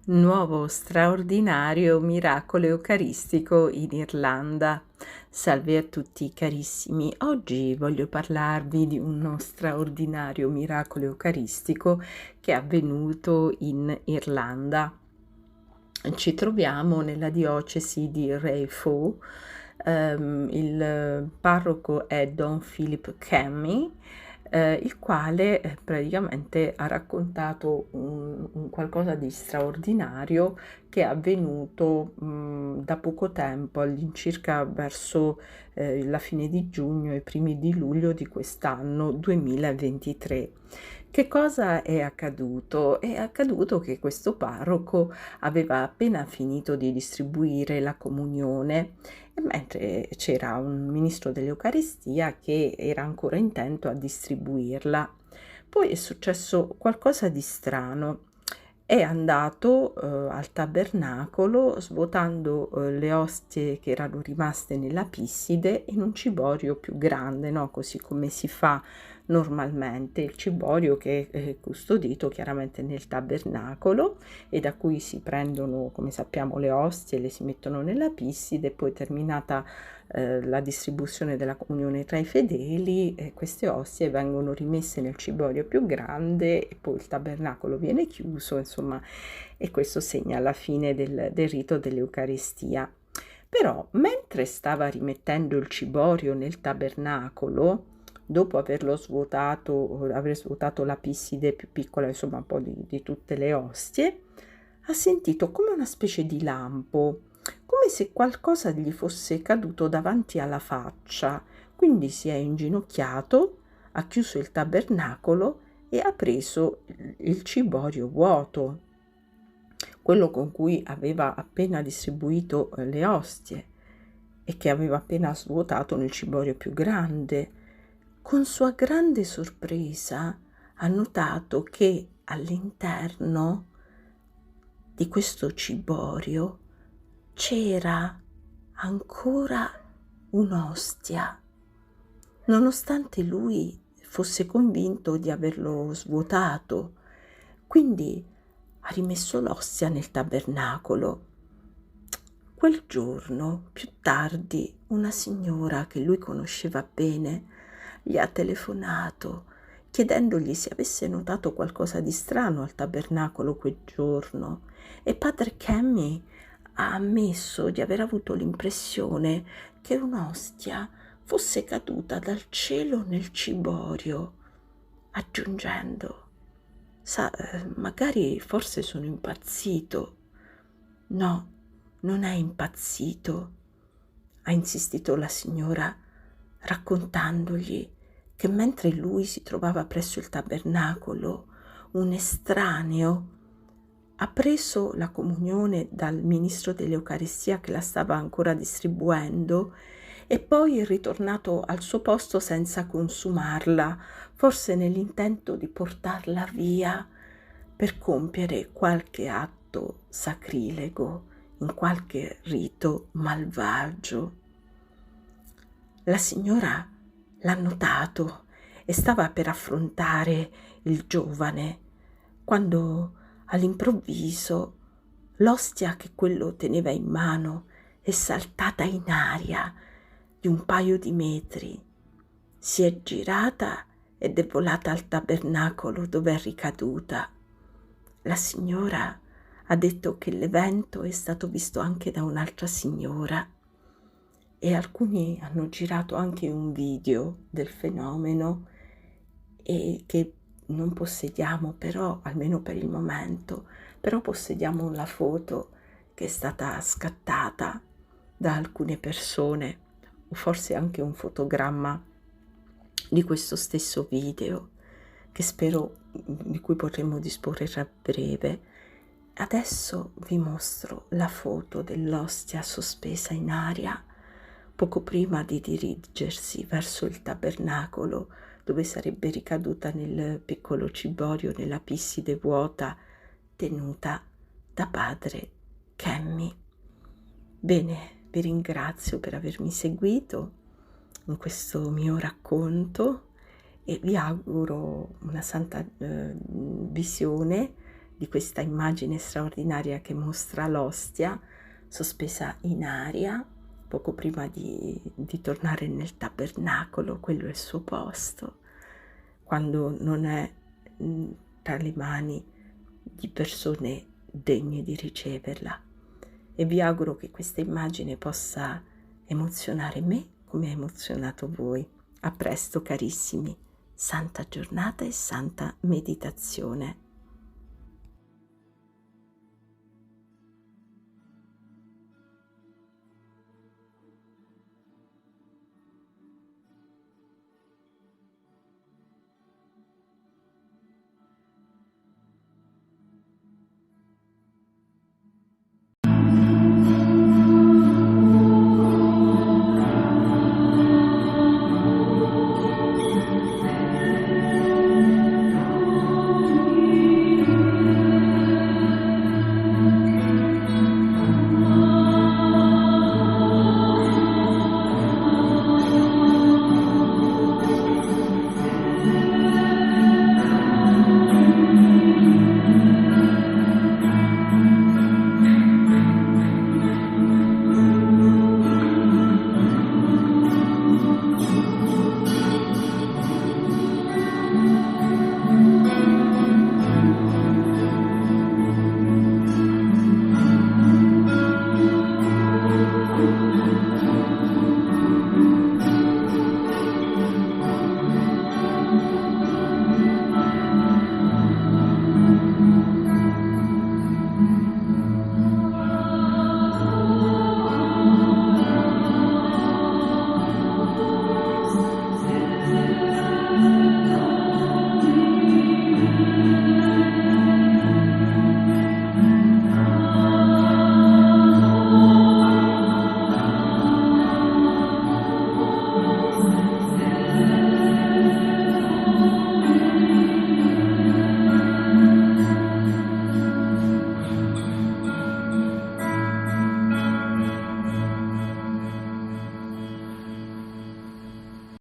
Nuovo straordinario miracolo eucaristico in Irlanda. Salve a tutti carissimi, oggi voglio parlarvi di uno straordinario miracolo eucaristico che è avvenuto in Irlanda. Ci troviamo nella diocesi di Raphoe. Il parroco è Don Philip Cammy, il quale praticamente ha raccontato un qualcosa di straordinario che è avvenuto da poco tempo, all'incirca verso la fine di giugno e i primi di luglio di quest'anno 2023. Che cosa è accaduto? È accaduto che questo parroco aveva appena finito di distribuire la comunione e mentre c'era un ministro dell'Eucaristia che era ancora intento a distribuirla. Poi è successo qualcosa di strano. È andato al tabernacolo svuotando le ostie che erano rimaste nella pisside in un ciborio più grande, no? Così come si fa normalmente, il ciborio che è custodito chiaramente nel tabernacolo e da cui si prendono, come sappiamo, le ostie, le si mettono nella pisside e poi terminata la distribuzione della comunione tra i fedeli, queste ostie vengono rimesse nel ciborio più grande e poi il tabernacolo viene chiuso, insomma, e questo segna la fine del rito dell'Eucaristia. Però mentre stava rimettendo il ciborio nel tabernacolo, dopo aver svuotato la pisside più piccola, insomma un po' di tutte le ostie, ha sentito come una specie di lampo, come se qualcosa gli fosse caduto davanti alla faccia. Quindi si è inginocchiato, ha chiuso il tabernacolo e ha preso il ciborio vuoto, quello con cui aveva appena distribuito le ostie e che aveva appena svuotato nel ciborio più grande. Con sua grande sorpresa ha notato che all'interno di questo ciborio c'era ancora un'ostia, nonostante lui fosse convinto di averlo svuotato. Quindi ha rimesso l'ostia nel tabernacolo. Quel giorno, più tardi, una signora che lui conosceva bene gli ha telefonato chiedendogli se avesse notato qualcosa di strano al tabernacolo quel giorno e padre Cammy ha ammesso di aver avuto l'impressione che un'ostia fosse caduta dal cielo nel ciborio, aggiungendo: magari forse sono impazzito. No, non è impazzito, ha insistito la signora, raccontandogli che mentre lui si trovava presso il tabernacolo, un estraneo ha preso la comunione dal ministro dell'Eucaristia che la stava ancora distribuendo e poi è ritornato al suo posto senza consumarla, forse nell'intento di portarla via per compiere qualche atto sacrilego in qualche rito malvagio. La signora l'ha notato e stava per affrontare il giovane quando all'improvviso l'ostia che quello teneva in mano è saltata in aria di un paio di metri, si è girata ed è volata al tabernacolo dove è ricaduta. La signora ha detto che l'evento è stato visto anche da un'altra signora e alcuni hanno girato anche un video del fenomeno e che non possediamo però, almeno per il momento, però possediamo la foto che è stata scattata da alcune persone o forse anche un fotogramma di questo stesso video che spero di cui potremo disporre a breve. Adesso vi mostro la foto dell'ostia sospesa in aria poco prima di dirigersi verso il tabernacolo dove sarebbe ricaduta nel piccolo ciborio nella pisside vuota tenuta da padre Cammy. Bene, vi ringrazio per avermi seguito in questo mio racconto e vi auguro una santa visione di questa immagine straordinaria che mostra l'ostia sospesa in aria poco prima di tornare nel tabernacolo. Quello è il suo posto, quando non è tra le mani di persone degne di riceverla. E vi auguro che questa immagine possa emozionare me come ha emozionato voi. A presto carissimi, santa giornata e santa meditazione.